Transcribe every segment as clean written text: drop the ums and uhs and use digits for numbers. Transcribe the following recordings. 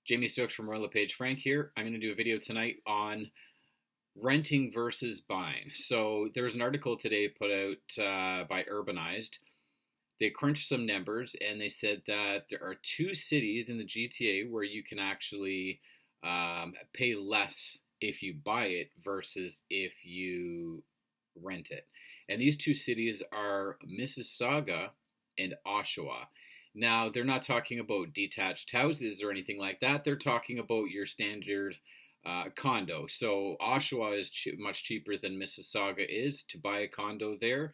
Jamie Stokes from Royal LePage Frank here. I'm going to do a video tonight on renting versus buying. So there's an article today put out by Urbanized. They crunched some numbers and they said that there are two cities in the GTA where you can actually pay less if you buy it versus if you rent it. And these two cities are Mississauga and Oshawa. Now, they're not talking about detached houses or anything like that. They're talking about your standard condo. So Oshawa is much cheaper than Mississauga is to buy a condo there.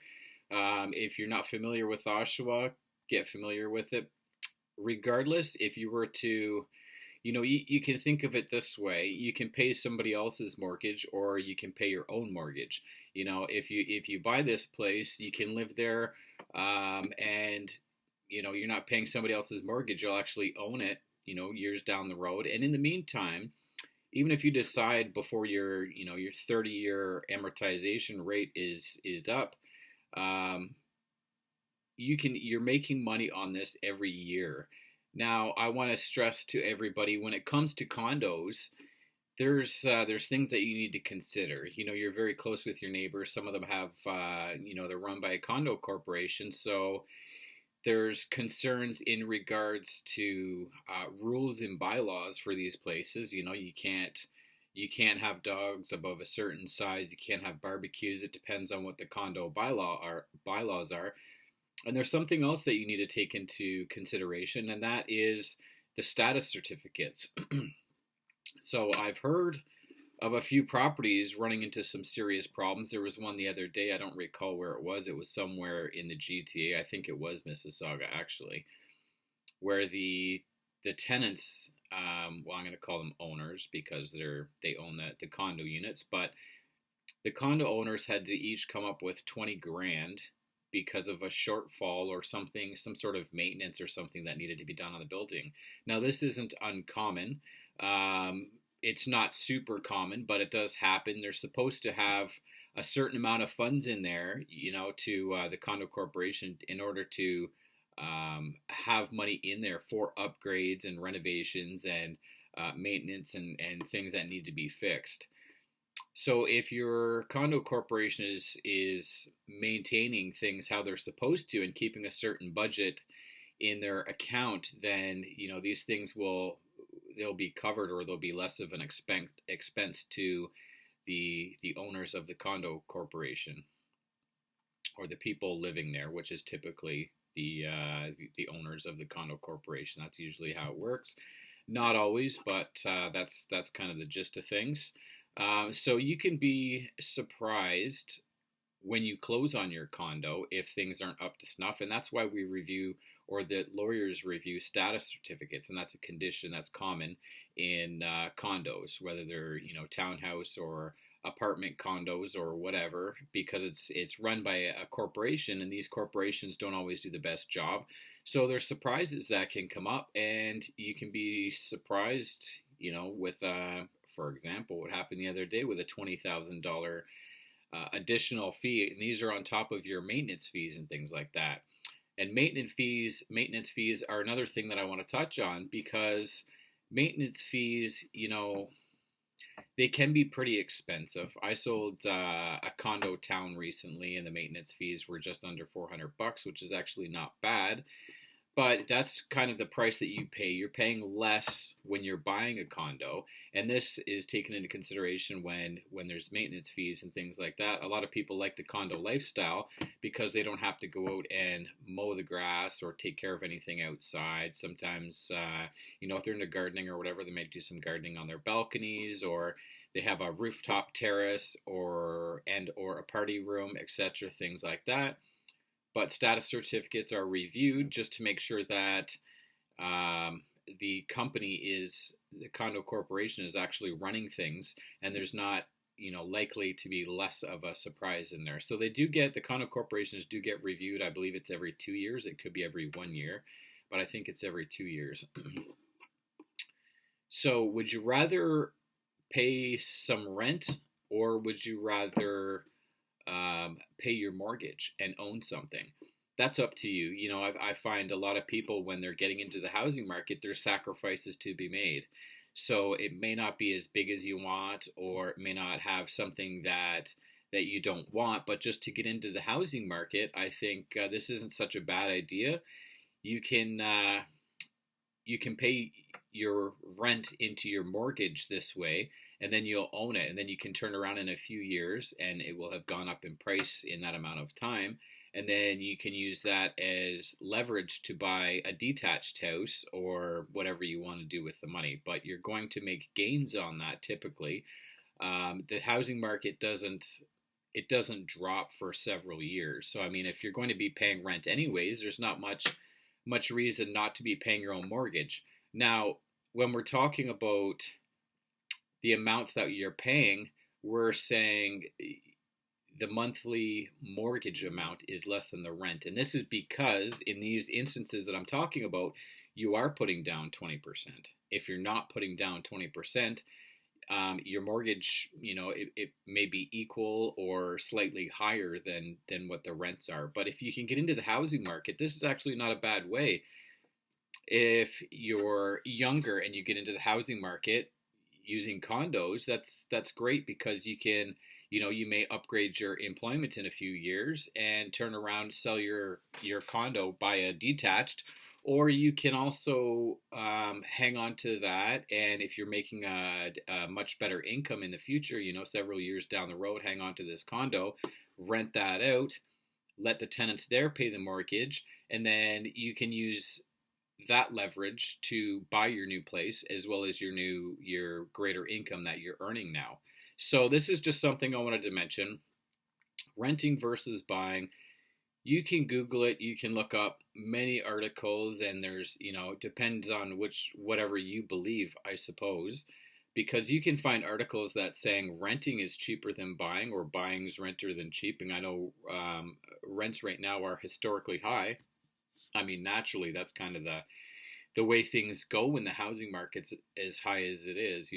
If you're not familiar with Oshawa, get familiar with it. Regardless, if you were to, you can think of it this way: you can pay somebody else's mortgage, or you can pay your own mortgage. If you buy this place, you can live there, and you're not paying somebody else's mortgage. You'll actually own it, years down the road. And in the meantime, even if you decide before your 30-year amortization rate is up, you're making money on this every year. Now, I want to stress to everybody, when it comes to condos, there's things that you need to consider. You're very close with your neighbors. Some of them have, they're run by a condo corporation, so there's concerns in regards to rules and bylaws for these places. You can't have dogs above a certain size. You can't have barbecues. It depends on what the condo bylaws are. And there's something else that you need to take into consideration, and that is the status certificates. So I've heard of a few properties running into some serious problems. There was one the other day. I don't recall where it was. It was somewhere in the GTA. I think it was Mississauga, actually, where the tenants, I'm going to call them owners because they own the condo units, but the condo owners had to each come up with 20 grand because of a shortfall or something, some sort of maintenance or something that needed to be done on the building. Now, this isn't uncommon. It's not super common, but it does happen. They're supposed to have a certain amount of funds in there, to the condo corporation in order to have money in there for upgrades and renovations and maintenance and things that need to be fixed. So if your condo corporation is maintaining things how they're supposed to and keeping a certain budget in their account, then these things they'll be covered, or they'll be less of an expense to the owners of the condo corporation, or the people living there, which is typically the owners of the condo corporation. That's usually how it works. Not always, but that's kind of the gist of things. So you can be surprised when you close on your condo if things aren't up to snuff, and that's why we review, or the lawyers review, status certificates, and that's a condition that's common in condos, whether they're townhouse or apartment condos or whatever, because it's run by a corporation, and these corporations don't always do the best job. So there's surprises that can come up, and you can be surprised, with for example, what happened the other day with a $20,000 additional fee, and these are on top of your maintenance fees and things like that. And maintenance fees are another thing that I want to touch on, because maintenance fees, they can be pretty expensive. I sold a condo town recently, and the maintenance fees were just under $400, which is actually not bad. But that's kind of the price that you pay. You're paying less when you're buying a condo, and this is taken into consideration when there's maintenance fees and things like that. A lot of people like the condo lifestyle because they don't have to go out and mow the grass or take care of anything outside. Sometimes, if they're into gardening or whatever, they might do some gardening on their balconies, or they have a rooftop terrace or a party room, etc., things like that. But status certificates are reviewed just to make sure that the condo corporation is actually running things, and there's not, likely to be less of a surprise in there. So the condo corporations do get reviewed. I believe it's every 2 years. It could be every 1 year, but I think it's every 2 years. So would you rather pay some rent, or would you rather pay your mortgage and own something? that's up to you. You know, I find a lot of people when they're getting into the housing market, there's sacrifices to be made. So it may not be as big as you want, or it may not have something that you don't want. But just to get into the housing market, I think this isn't such a bad idea. You can you can pay your rent into your mortgage this way, and then you'll own it, and then you can turn around in a few years and it will have gone up in price in that amount of time, and then you can use that as leverage to buy a detached house or whatever you want to do with the money. But you're going to make gains on that typically. The housing market doesn't drop for several years. So I mean, if you're going to be paying rent anyways, there's not much reason not to be paying your own mortgage. Now, when we're talking about the amounts that you're paying, we're saying the monthly mortgage amount is less than the rent. And this is because in these instances that I'm talking about, you are putting down 20%. If you're not putting down 20%, your mortgage, it may be equal or slightly higher than what the rents are. But if you can get into the housing market, this is actually not a bad way. If you're younger and you get into the housing market using condos, that's great because you may upgrade your employment in a few years and turn around, sell your condo, buy a detached, or you can also hang on to that. And if you're making a much better income in the future, several years down the road, hang on to this condo, rent that out, let the tenants there pay the mortgage, and then you can use that leverage to buy your new place as well as your greater income that you're earning now. So this is just something I wanted to mention. Renting versus buying. You can Google it, you can look up many articles, and there's, it depends on whatever you believe, I suppose, because you can find articles that saying renting is cheaper than buying or buying's renter than cheap. And I know rents right now are historically high. I mean, naturally, that's kind of the way things go when the housing market's as high as it is.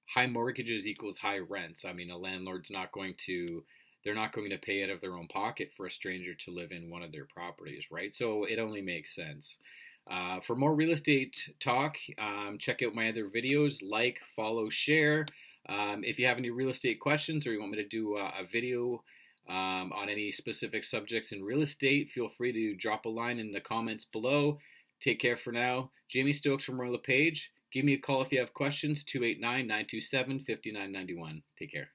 High mortgages equals high rents. I mean, a landlord's they're not going to pay out of their own pocket for a stranger to live in one of their properties, right? So it only makes sense. For more real estate talk, check out my other videos, like, follow, share. If you have any real estate questions or you want me to do a video on any specific subjects in real estate, feel free to drop a line in the comments below. Take care for now. Jamie Stokes from Royal LePage. Give me a call if you have questions, 289-927-5991. Take care.